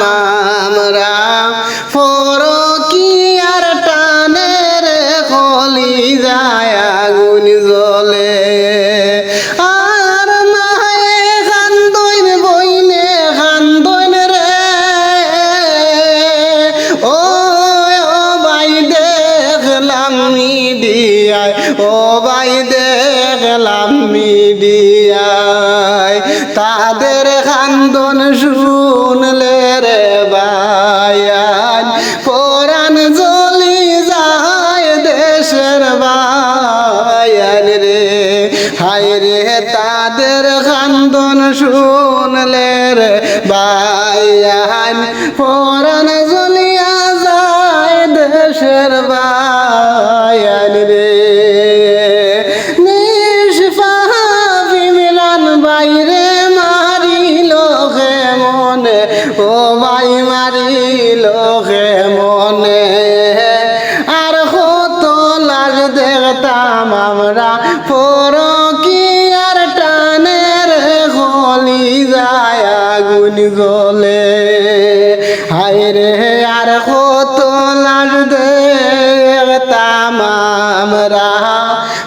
আমরা পরকীয়ার টানে রে কলিজায় আগুন জ্বলে আর মায়ে কান্দইন বইনে কান্দইন রে ও ভাই দেখলাম মিডিয়ায় ও ভাই দেখলাম মিডিয়ায় তাদের কান্দন শুনলে রে বায়ান পরাণ জ্বলি যায় দেশের বায়ান রে হায় রে তাদের কান্দন শুনলে রে বায়ান পরাণ জ্বলিয়া যায় দেশের বায়ান রে বাইরে মারিল হে মনে ও ভাই মারিল হে মনে আর কত লাশ দেখতাম আমরা পরকীয়ার টানে রে কলিজায় আগুন জ্বলে হায় রে আর কত লাশ দেখতাম আমরা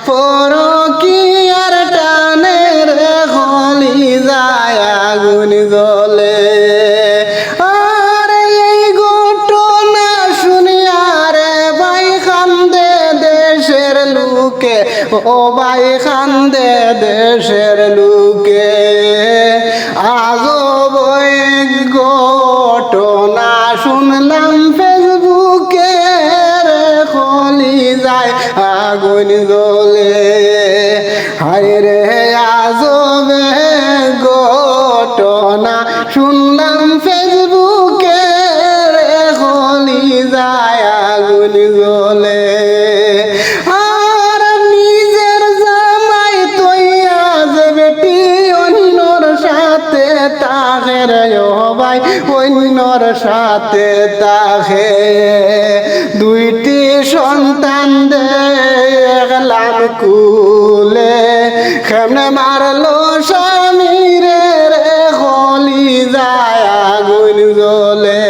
পরকীয়ার টানে রে কলিজায় আগুন জ্বলে আর এই ঘটনা শুনিয়া রে ভাই কান্দে দেশের লোকে ও ভাই কান্দে দেশের লোকে আজব ঘটনা শুনলাম ফেসবুকে রে কলিজায় আগুন জ্বলে হায় রে আজব ঘটনা শুনলাম ফেসবুকে রে কলিজায় আগুন জ্বলে আর নিজের জামাই তৈয়া যে বেটি অন্যর সাথে তাকে রে ও ভাই অন্যর সাথে তাকে দুইটি সন্তান দেখলাম কুলে কেমনে মারলো স্বামী রে কলিজায় আগুন জ্বলে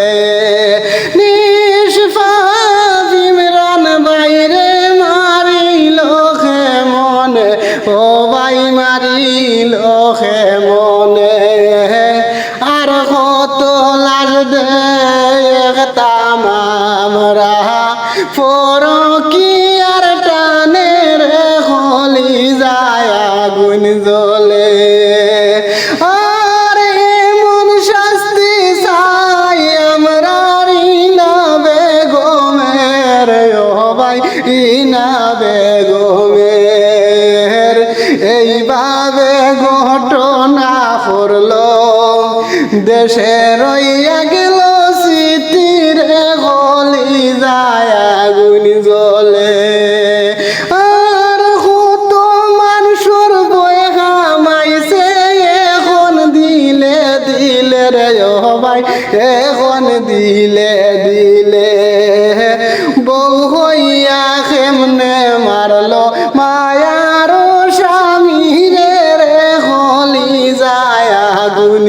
নিষ্পাপ ইমরান বাইরে মারিল হে মনে ও ভাই মারিল হে মনে আর কত লাশ দেখতাম আমরা পরকীয়ার টানে রে কলিজায় আগুন জ্বলে আর এমন শাস্তি চাই আমরা রিনা বেগমের ও ভাই রিনা বেগমের এইভাবে ঘটনা করলো দেশে রইয়া গেল স্মৃতির কলিজায় আগুন জ্বলে আর কত মানুষের বয়ে কামাইছে এখন দিলে দিলে রে ও ভাই এখন দিলে দিলে বউ হইয়া কেমনে মারলো মায়ার স্বামী রে কলিজায় আগুন